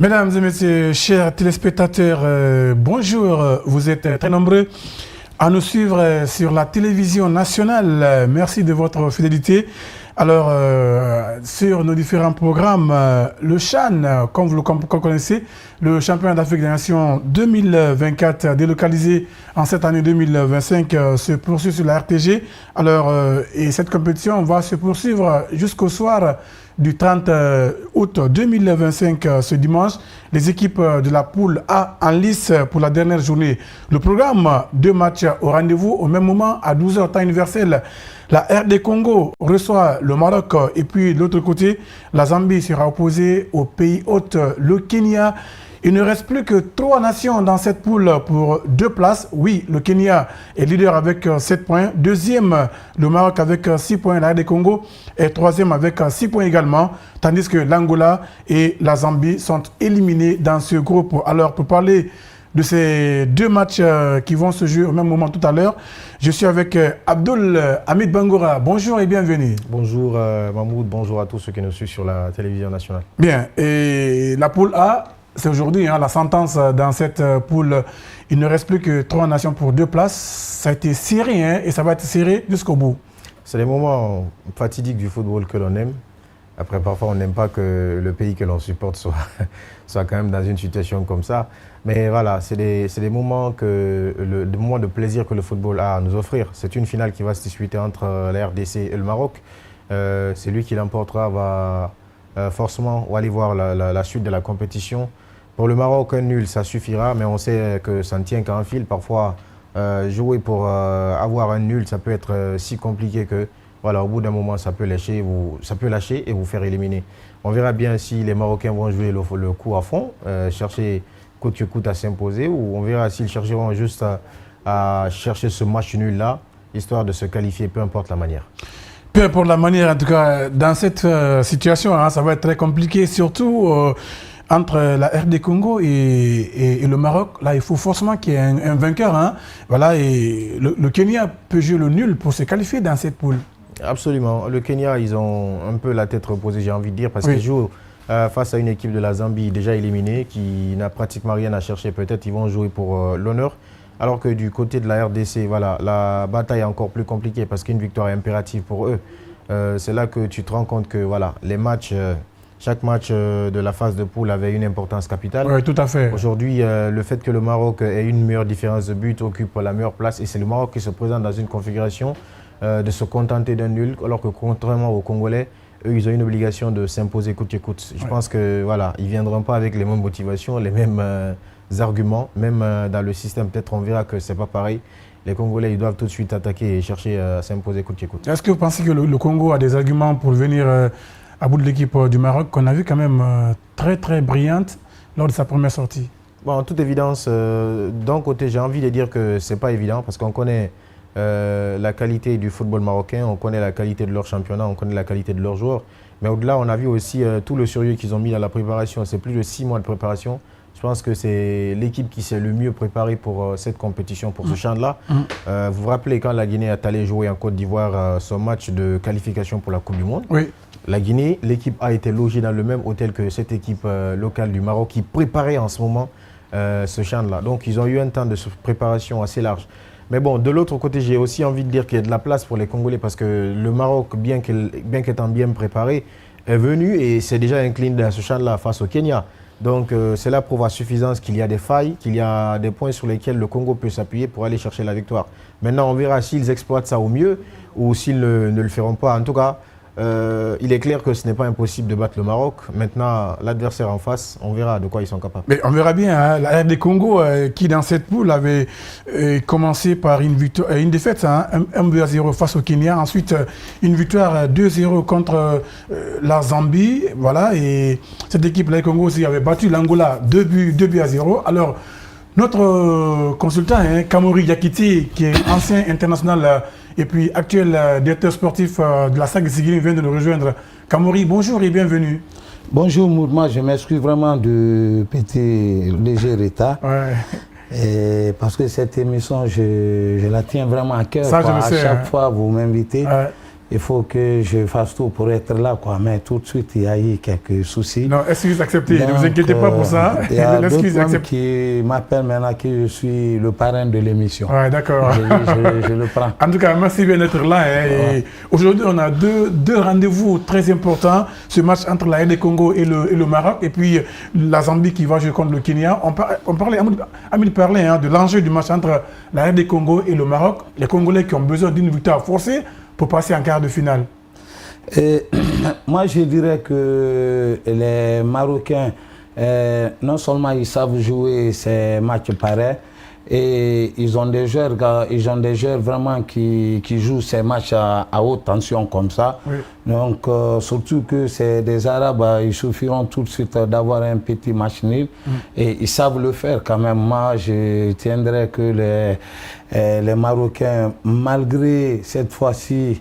Mesdames et messieurs, chers téléspectateurs, bonjour. Vous êtes très nombreux à nous suivre sur la télévision nationale. Merci de votre fidélité. Alors, sur nos différents programmes, le CHAN, comme vous le connaissez, le championnat d'Afrique des Nations 2024, délocalisé en cette année 2025, se poursuit sur la RTG. Alors, et cette compétition va se poursuivre jusqu'au soir du 30 août 2025, ce dimanche. Les équipes de la poule A en lice pour la dernière journée. Le programme, 2 matchs au rendez-vous au même moment à 12h temps universel. La RD Congo reçoit le Maroc et puis de l'autre côté, la Zambie sera opposée au pays hôte, le Kenya. Il ne reste plus que 3 nations dans cette poule pour 2 places. Oui, le Kenya est leader avec 7 points. Deuxième, le Maroc avec 6 points. La RD Congo est troisième avec 6 points également. Tandis que l'Angola et la Zambie sont éliminés dans ce groupe. Alors, pour parler de ces 2 matchs qui vont se jouer au même moment tout à l'heure, je suis avec Abdoul Hamid Bangoura. Bonjour et bienvenue. Bonjour Mahmoud, bonjour à tous ceux qui nous suivent sur la télévision nationale. Bien, et la poule A, c'est aujourd'hui la sentence dans cette poule. Il ne reste plus que 3 nations pour 2 places. Ça a été serré et ça va être serré jusqu'au bout. C'est les moments fatidiques du football que l'on aime. Après, parfois, on n'aime pas que le pays que l'on supporte soit quand même dans une situation comme ça. Mais voilà, c'est des moments des moments de plaisir que le football a à nous offrir. C'est une finale qui va se disputer entre la RDC et le Maroc. Celui qui l'emportera va forcément aller voir la suite de la compétition. Pour le Maroc, un nul, ça suffira, mais on sait que ça ne tient qu'à un fil. Parfois, jouer pour avoir un nul, ça peut être si compliqué que, voilà, au bout d'un moment, ça peut lâcher et vous faire éliminer. On verra bien si les Marocains vont jouer le coup à fond, chercher coûte que coûte à s'imposer, ou on verra s'ils chercheront juste à chercher ce match nul-là, histoire de se qualifier, peu importe la manière. Peu importe la manière, en tout cas, dans cette situation, ça va être très compliqué, surtout entre la RD Congo et le Maroc. Là, il faut forcément qu'il y ait un vainqueur. Voilà, et le Kenya peut jouer le nul pour se qualifier dans cette poule. Absolument. Le Kenya, ils ont un peu la tête reposée, j'ai envie de dire, parce qu'ils jouent face à une équipe de la Zambie déjà éliminée, qui n'a pratiquement rien à chercher. Peut-être ils vont jouer pour l'honneur. Alors que du côté de la RDC, voilà, la bataille est encore plus compliquée parce qu'une victoire est impérative pour eux. C'est là que tu te rends compte que voilà, les matchs, chaque match de la phase de poule avait une importance capitale. Oui, tout à fait. Aujourd'hui, le fait que le Maroc ait une meilleure différence de but occupe la meilleure place et c'est le Maroc qui se présente dans une configuration de se contenter d'un nul, alors que contrairement aux Congolais, eux, ils ont une obligation de s'imposer coûte que coûte. Je pense que voilà, ils ne viendront pas avec les mêmes motivations, les mêmes arguments, même dans le système. Peut-être on verra que ce n'est pas pareil. Les Congolais, ils doivent tout de suite attaquer et chercher à s'imposer coûte que coûte. Est-ce que vous pensez que le Congo a des arguments pour venir à bout de l'équipe du Maroc, qu'on a vu quand même très très brillante lors de sa première sortie? Bon, en toute évidence, d'un côté, j'ai envie de dire que ce n'est pas évident parce qu'on connaît la qualité du football marocain, on connaît la qualité de leur championnat, on connaît la qualité de leurs joueurs. Mais au-delà, on a vu aussi tout le sérieux qu'ils ont mis dans la préparation. C'est plus de 6 mois de préparation. Je pense que c'est l'équipe qui s'est le mieux préparée pour cette compétition, pour ce champ-là. Vous vous rappelez quand la Guinée est allée jouer en Côte d'Ivoire son match de qualification pour la Coupe du Monde? Oui. La Guinée, l'équipe a été logée dans le même hôtel que cette équipe locale du Maroc qui préparait en ce moment ce champ-là. Donc ils ont eu un temps de préparation assez large. Mais bon, de l'autre côté, j'ai aussi envie de dire qu'il y a de la place pour les Congolais parce que le Maroc, bien qu'étant bien préparé, est venu et s'est déjà incliné dans ce champ-là face au Kenya. Donc cela prouve à suffisance qu'il y a des failles, qu'il y a des points sur lesquels le Congo peut s'appuyer pour aller chercher la victoire. Maintenant, on verra s'ils exploitent ça au mieux ou s'ils ne le feront pas. En tout cas, il est clair que ce n'est pas impossible de battre le Maroc. Maintenant, l'adversaire en face, on verra de quoi ils sont capables. Mais on verra bien, la RD Congo qui dans cette poule avait commencé par une défaite, 1-0 face au Kenya. Ensuite, une victoire 2-0 contre la Zambie. Voilà, et cette équipe, la Congo aussi, avait battu l'Angola 2-0. Alors, notre consultant, Kamori Yakiti, qui est ancien international et puis actuel directeur sportif de la SAC Sigiri, vient de nous rejoindre. Kamori, bonjour et bienvenue. Bonjour Mourma, je m'excuse vraiment de péter léger retard. Ouais. Parce que cette émission, je la tiens vraiment à cœur. Ça, je le sais, à chaque fois, vous m'invitez. il faut que je fasse tout pour être là, quoi. Mais tout de suite, il y a eu quelques soucis. Non, excuse acceptée, ne vous inquiétez pas pour ça. Il y a d'autres membres qui m'appellent maintenant que je suis le parrain de l'émission. Ouais, d'accord. Je le prends. En tout cas, merci bien d'être là. Hein. Aujourd'hui, on a deux rendez-vous très importants. Ce match entre la RD Congo et le Maroc, et puis la Zambie qui va jouer contre le Kenya. Amine parlait de l'enjeu du match entre la RD Congo et le Maroc. Les Congolais qui ont besoin d'une victoire forcée pour passer en quart de finale. Moi, je dirais que les Marocains, non seulement ils savent jouer ces matchs pareils, et ils ont des joueurs vraiment qui jouent ces matchs à haute tension comme ça. Oui. Donc, surtout que c'est des Arabes, il suffiront tout de suite d'avoir un petit match nul. Et ils savent le faire quand même. Moi, je tiendrais que les Marocains, malgré cette fois-ci,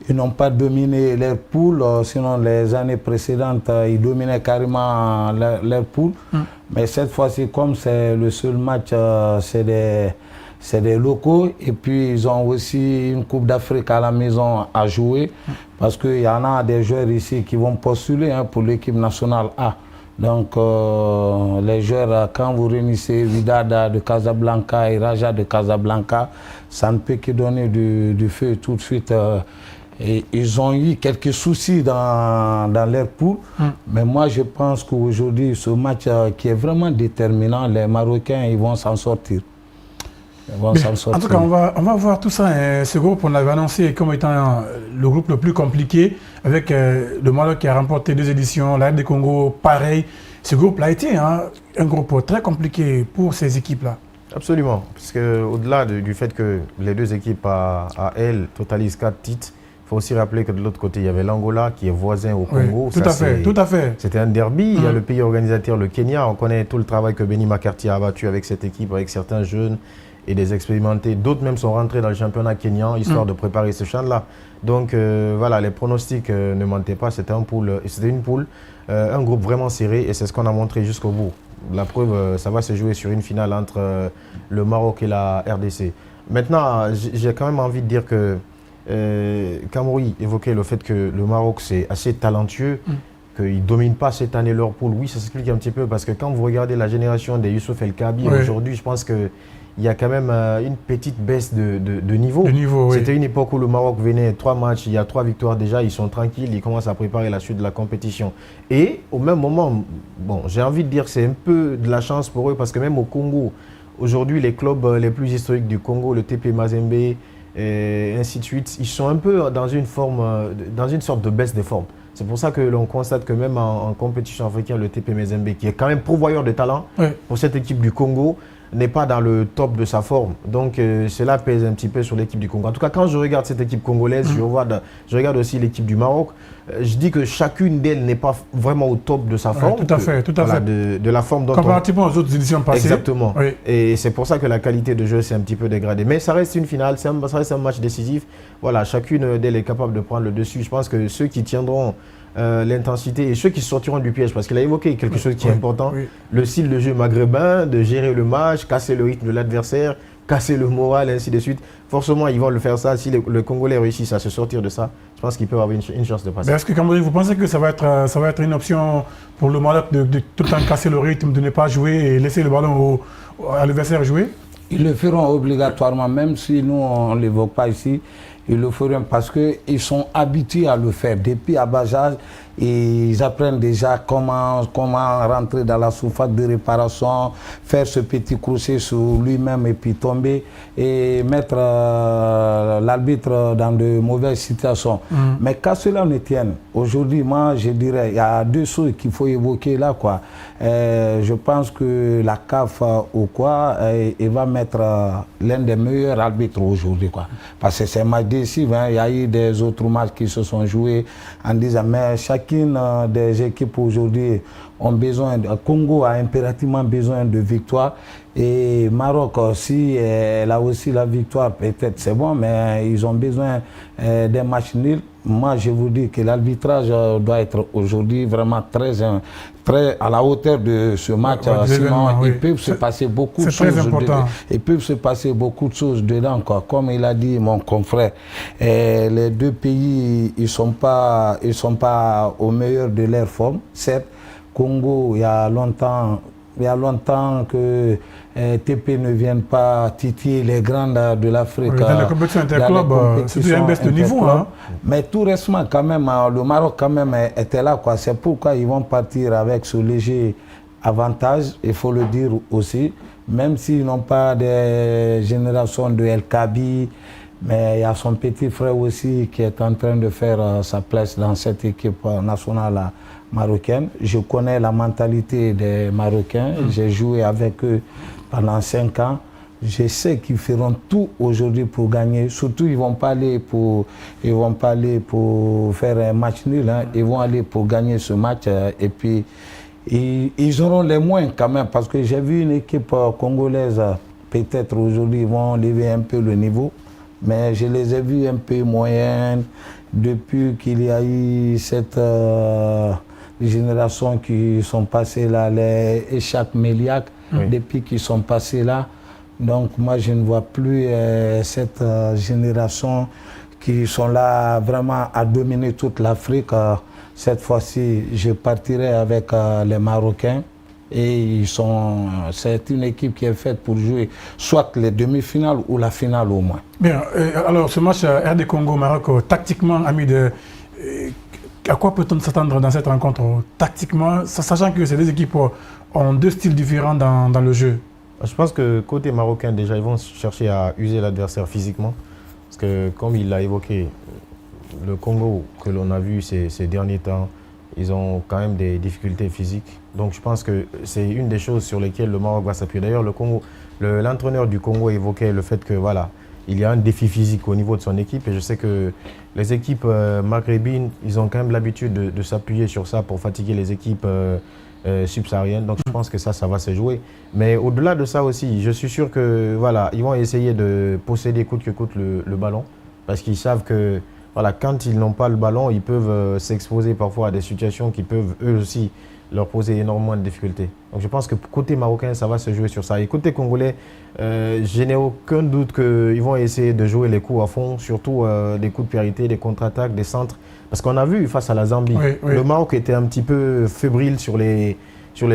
ils n'ont pas dominé leur poule, sinon les années précédentes, ils dominaient carrément leur poule. Mais cette fois-ci, comme c'est le seul match, c'est des locaux. Et puis, ils ont aussi une Coupe d'Afrique à la maison à jouer. Parce qu'il y en a des joueurs ici qui vont postuler pour l'équipe nationale A. Donc, les joueurs, quand vous réunissez Wydad de Casablanca et Raja de Casablanca, ça ne peut que donner du feu tout de suite. Et ils ont eu quelques soucis dans leur poule, mais moi je pense qu'aujourd'hui, ce match qui est vraiment déterminant, les Marocains ils vont s'en sortir. En tout cas, on va voir tout ça. Ce groupe, on l'avait annoncé comme étant le groupe le plus compliqué, avec le Maroc qui a remporté 2 éditions, la RD Congo, pareil. Ce groupe-là a été un groupe très compliqué pour ces équipes-là. Absolument, parce qu'au-delà du fait que les 2 équipes à elles totalisent 4 titres, il faut aussi rappeler que de l'autre côté, il y avait l'Angola qui est voisin au Congo. Oui, tout à fait. C'était un derby. Il y a le pays organisateur, le Kenya. On connaît tout le travail que Benny McCarthy a abattu avec cette équipe, avec certains jeunes et des expérimentés. D'autres même sont rentrés dans le championnat kenyan, histoire de préparer ce champ-là. Donc voilà, les pronostics ne mentaient pas. C'était une poule, un groupe vraiment serré, et c'est ce qu'on a montré jusqu'au bout. La preuve, ça va se jouer sur une finale entre le Maroc et la RDC. Maintenant, j'ai quand même envie de dire que Kamroui évoquait le fait que le Maroc c'est assez talentueux, qu'ils ne dominent pas cette année leur poule. Oui, ça s'explique un petit peu parce que quand vous regardez la génération des Youssouf El Kabi, aujourd'hui, je pense qu'il y a quand même une petite baisse de niveau. C'était une époque où le Maroc venait 3 matchs, il y a 3 victoires déjà, ils sont tranquilles, ils commencent à préparer la suite de la compétition. Et au même moment, bon, j'ai envie de dire que c'est un peu de la chance pour eux parce que même au Congo, aujourd'hui, les clubs les plus historiques du Congo, le TP Mazembe, et ainsi de suite, ils sont un peu dans une sorte de baisse des formes. C'est pour ça que l'on constate que même en compétition africaine, le TP Mazembe, qui est quand même pourvoyeur de talent pour cette équipe du Congo, n'est pas dans le top de sa forme. Donc cela pèse un petit peu sur l'équipe du Congo. En tout cas, quand je regarde cette équipe congolaise, je regarde aussi l'équipe du Maroc, je dis que chacune d'elles n'est pas vraiment au top de sa forme. Tout à fait. De la forme dont comparativement aux autres éditions passées. Exactement. Oui. Et c'est pour ça que la qualité de jeu s'est un petit peu dégradée. Mais ça reste une finale, ça reste un match décisif. Voilà, chacune d'elles est capable de prendre le dessus. Je pense que ceux qui tiendront l'intensité et ceux qui sortiront du piège, parce qu'il a évoqué quelque chose qui est important, le style de jeu maghrébin, de gérer le match, casser le rythme de l'adversaire, casser le moral, ainsi de suite. Forcément, ils vont le faire ça. Si le Congolais réussissent à se sortir de ça, je pense qu'ils peuvent avoir une chance de passer. Est-ce que Kamroui, vous pensez que ça va être une option pour le Maroc de tout le temps casser le rythme, de ne pas jouer et laisser le ballon à l'adversaire jouer? Ils le feront obligatoirement, même si nous, on ne l'évoque pas ici. Ils le feront parce qu'ils sont habitués à le faire. Depuis à bas âge, ils apprennent déjà comment rentrer dans la surface de réparation, faire ce petit crochet sur lui-même et puis tomber et mettre l'arbitre dans de mauvaises situations. Mais qu'à cela ne tienne, aujourd'hui, moi, je dirais, il y a 2 choses qu'il faut évoquer là, quoi. Je pense que la CAF ou quoi, il va mettre l'un des meilleurs arbitres aujourd'hui, quoi. Parce que c'est un match décisif, il y a eu des autres matchs qui se sont joués en disant, mais chacune des équipes aujourd'hui ont besoin, Congo a impérativement besoin de victoire. Et Maroc aussi, elle a aussi la victoire, peut-être c'est bon, mais ils ont besoin d'un match nul. moi je vous dis que l'arbitrage doit être aujourd'hui vraiment très à la hauteur de ce match. Sinon, il peut se passer beaucoup de choses. Il peut se passer beaucoup de choses dedans, quoi. Comme il a dit mon confrère, les deux pays, ils sont pas au meilleur de leur forme. Certes, Congo, il y a longtemps que TP ne vienne pas titiller les grands de l'Afrique. Dans les compétitions interclubs, c'est un baisse de niveau. Hein. Mais tout récemment, quand même, le Maroc quand même était là, quoi. C'est pourquoi ils vont partir avec ce léger avantage, il faut le dire aussi, même s'ils n'ont pas des générations de El Kabi, mais il y a son petit frère aussi qui est en train de faire sa place dans cette équipe nationale marocaine. Je connais la mentalité des Marocains, j'ai joué avec eux pendant 5 ans. Je sais qu'ils feront tout aujourd'hui pour gagner. Surtout, ils vont pas aller pour faire un match nul. Hein. Ils vont aller pour gagner ce match. Et puis, ils auront les moins quand même. Parce que j'ai vu une équipe congolaise, peut-être aujourd'hui, ils vont lever un peu le niveau. Mais je les ai vus un peu moyennes depuis qu'il y a eu cette génération qui sont passées là, les Echak Méliac, depuis qu'ils sont passés là. Donc moi, je ne vois plus cette génération qui sont là vraiment à dominer toute l'Afrique. Cette fois-ci, je partirai avec les Marocains. Et c'est une équipe qui est faite pour jouer soit les demi-finales ou la finale au moins. Bien, alors ce match RD Congo-Maroc, tactiquement, à quoi peut-on s'attendre dans cette rencontre tactiquement, sachant que ces deux équipes ont deux styles différents dans le jeu? Je pense que côté marocain, déjà, ils vont chercher à user l'adversaire physiquement. Parce que, comme il l'a évoqué, le Congo que l'on a vu ces derniers temps, ils ont quand même des difficultés physiques. Donc je pense que c'est une des choses sur lesquelles le Maroc va s'appuyer. D'ailleurs, l'entraîneur du Congo évoquait le fait que voilà, il y a un défi physique au niveau de son équipe. Et je sais que les équipes maghrébines, ils ont quand même l'habitude de s'appuyer sur ça pour fatiguer les équipes subsahariennes. Donc je pense que ça va se jouer. Mais au-delà de ça aussi, je suis sûr que voilà, ils vont essayer de posséder coûte que coûte le ballon. Parce qu'ils savent que voilà, quand ils n'ont pas le ballon, ils peuvent s'exposer parfois à des situations qui peuvent eux aussi leur poser énormément de difficultés. Donc je pense que côté marocain, ça va se jouer sur ça. Et côté congolais, je n'ai aucun doute qu'ils vont essayer de jouer les coups à fond, surtout des coups de priorité, des contre-attaques, des centres. Parce qu'on a vu face à la Zambie, le Maroc était un petit peu fébrile sur les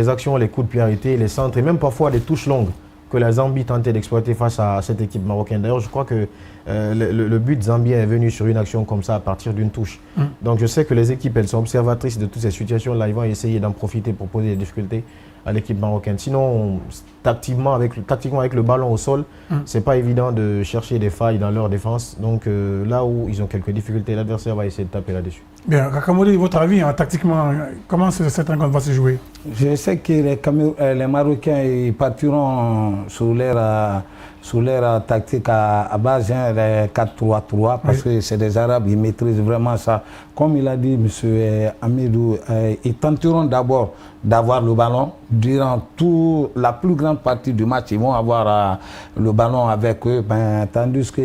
actions, les coups de priorité, les centres et même parfois des touches longues que la Zambie tentait d'exploiter face à cette équipe marocaine. D'ailleurs, je crois que le but zambien est venu sur une action comme ça à partir d'une touche. Donc je sais que les équipes, elles sont observatrices de toutes ces situations-là. Ils vont essayer d'en profiter pour poser des difficultés à l'équipe marocaine. Sinon, tactiquement, avec le ballon au sol, c'est pas évident de chercher des failles dans leur défense. Donc là où ils ont quelques difficultés, l'adversaire va essayer de taper là-dessus. Bien, Kakamori, votre avis, hein, tactiquement, comment cette rencontre va se jouer? Je sais que les Marocains ils partiront sur leur tactique à base, hein, les 4-3-3, parce que c'est des Arabes, ils maîtrisent vraiment ça. Comme il a dit M. Amidou, ils tenteront d'abord d'avoir le ballon. Durant la plus grande partie du match, ils vont avoir le ballon avec eux, tandis que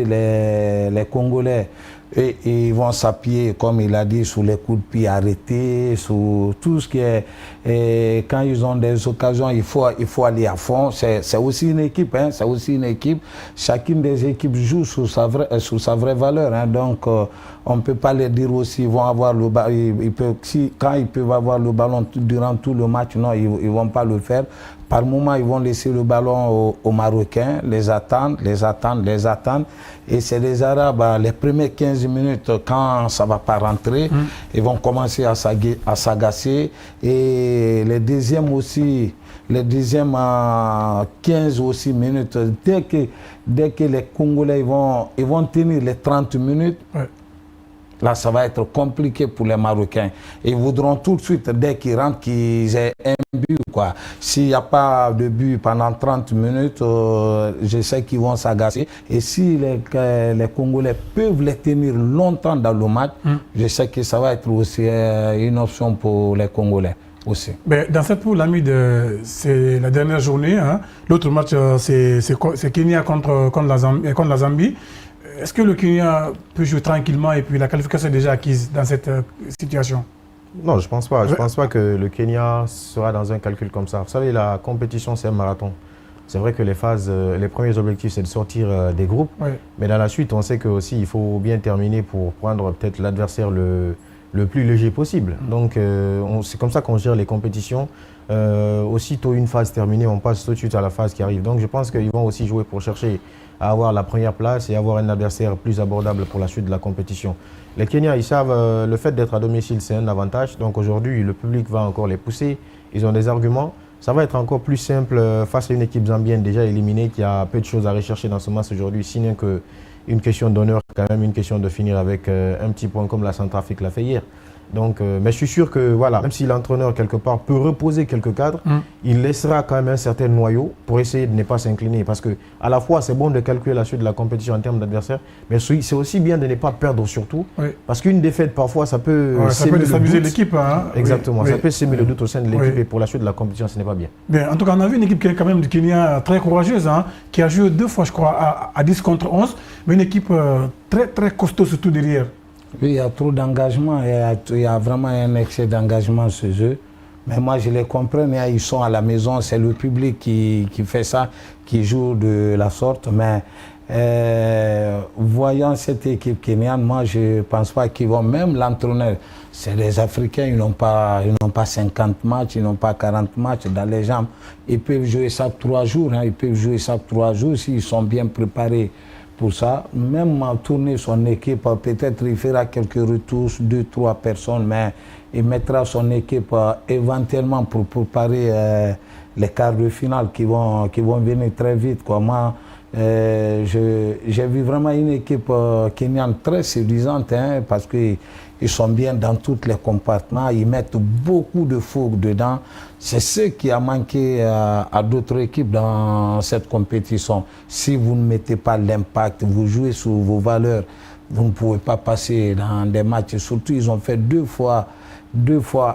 les Congolais, et ils vont s'appuyer, comme il a dit, sur les coups de pied arrêtés, sur tout ce qui est... Et quand ils ont des occasions, il faut aller à fond. C'est aussi une équipe, hein, c'est aussi une équipe. Chacune des équipes joue sous sa vraie valeur. Hein, donc, on ne peut pas les dire aussi, ils vont avoir le ballon. Quand ils peuvent avoir le ballon durant tout le match, non, ils ne vont pas le faire. Par moment, ils vont laisser le ballon aux Marocains, les attendre. Et c'est les Arabes, les premières 15 minutes, quand ça ne va pas rentrer, ils vont commencer à s'agacer. Et les deuxièmes 15 ou 6 minutes, dès que les Congolais ils vont tenir les 30 minutes, là, ça va être compliqué pour les Marocains. Ils voudront tout de suite, dès qu'ils rentrent, qu'ils aient un but, quoi. S'il n'y a pas de but pendant 30 minutes, je sais qu'ils vont s'agacer. Et si les Congolais peuvent les tenir longtemps dans le match, je sais que ça va être aussi une option pour les Congolais. Aussi. Dans cette poule, c'est la dernière journée. Hein. L'autre match, c'est Kenya contre la Zambie. est-ce que le Kenya peut jouer tranquillement et puis la qualification est déjà acquise dans cette situation? Non, je pense pas. Je pense pas que le Kenya sera dans un calcul comme ça. Vous savez, la compétition, c'est un marathon. C'est vrai que les premiers objectifs, c'est de sortir des groupes. Oui. Mais dans la suite, on sait que aussi, il faut bien terminer pour prendre peut-être l'adversaire le plus léger possible. Donc, c'est comme ça qu'on gère les compétitions. Aussitôt une phase terminée, on passe tout de suite à la phase qui arrive. Donc, je pense qu'ils vont aussi jouer pour chercher à avoir la première place et avoir un adversaire plus abordable pour la suite de la compétition. Les Kenyans, ils savent le fait d'être à domicile, c'est un avantage. Donc aujourd'hui, le public va encore les pousser. Ils ont des arguments. Ça va être encore plus simple face à une équipe zambienne déjà éliminée qui a peu de choses à rechercher dans ce match aujourd'hui, sinon qu'une question d'honneur, quand même une question de finir avec un petit point comme la Centrafrique l'a fait hier. Donc, mais je suis sûr que voilà, même si l'entraîneur quelque part peut reposer quelques cadres, il laissera quand même un certain noyau pour essayer de ne pas s'incliner. Parce que à la fois, c'est bon de calculer la suite de la compétition en termes d'adversaire, mais c'est aussi bien de ne pas perdre surtout. Oui. Parce qu'une défaite, parfois, ça peut déstabiliser l'équipe. Hein. Exactement, oui, ça peut s'aimer le doute au sein de l'équipe et pour la suite de la compétition, ce n'est pas bien. Bien. En tout cas, on a vu une équipe qui est quand même du Kenya très courageuse, hein, qui a joué 2 fois, je crois, à 10 contre 11, mais une équipe très, très costaud surtout derrière. Oui, il y a trop d'engagement, il y a vraiment un excès d'engagement ce jeu. Mais moi, je les comprends, ils sont à la maison, c'est le public qui fait ça, qui joue de la sorte. Mais voyant cette équipe kenyane, moi, je ne pense pas qu'ils vont, même l'entraîneur, c'est des Africains, ils n'ont pas 50 matchs, ils n'ont pas 40 matchs dans les jambes. Ils peuvent jouer ça 3 jours, hein, ils peuvent jouer ça 3 jours s'ils sont bien préparés. Pour ça, même tourner son équipe, peut-être il fera quelques retouches, 2-3 personnes, mais il mettra son équipe éventuellement pour préparer les quarts de finale qui vont venir très vite. Quoi. Moi, j'ai vu vraiment une équipe kenyane très séduisante, hein, parce qu'ils sont bien dans tous les compartiments, ils mettent beaucoup de fougue dedans. C'est ce qui a manqué à d'autres équipes dans cette compétition. Si vous ne mettez pas l'impact, vous jouez sur vos valeurs, vous ne pouvez pas passer dans des matchs. Surtout, ils ont fait 2 fois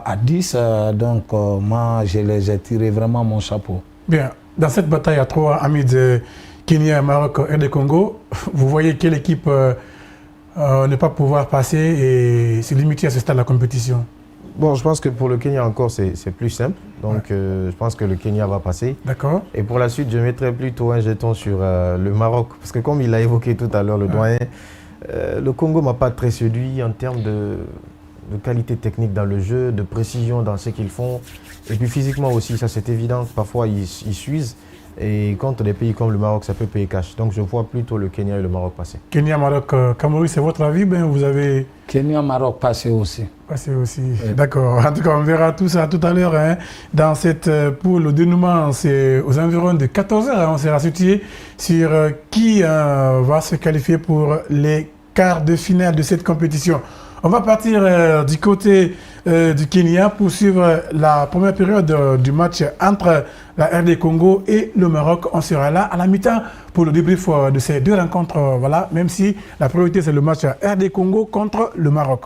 à 10. Donc, moi, je les ai tirés vraiment mon chapeau. Bien, dans cette bataille à 3, amis de Kenya, Maroc et de Congo, vous voyez quelle équipe ne pas pouvoir passer et se limiter à ce stade de la compétition? Bon, je pense que pour le Kenya encore, c'est plus simple. Donc, je pense que le Kenya va passer. D'accord. Et pour la suite, je mettrai plutôt un jeton sur le Maroc. Parce que comme il l'a évoqué tout à l'heure, le doyen, le Congo ne m'a pas très séduit en termes de qualité technique dans le jeu, de précision dans ce qu'ils font. Et puis physiquement aussi, ça c'est évident. Parfois, ils s'usent. Et contre des pays comme le Maroc, ça peut payer cash. Donc je vois plutôt le Kenya et le Maroc passer. Kenya, Maroc, Cameroun, c'est votre avis? Ben, vous avez... Kenya, Maroc passer aussi. Passer aussi, oui. D'accord. En tout cas, on verra tout ça tout à l'heure. Hein. Dans cette poule, le dénouement, c'est aux environs de 14h. Hein. On sera situé sur qui va se qualifier pour les quarts de finale de cette compétition. On va partir du côté du Kenya pour suivre la première période du match entre la RD Congo et le Maroc. On sera là à la mi-temps pour le débrief de ces 2 rencontres. Voilà, même si la priorité c'est le match RD Congo contre le Maroc.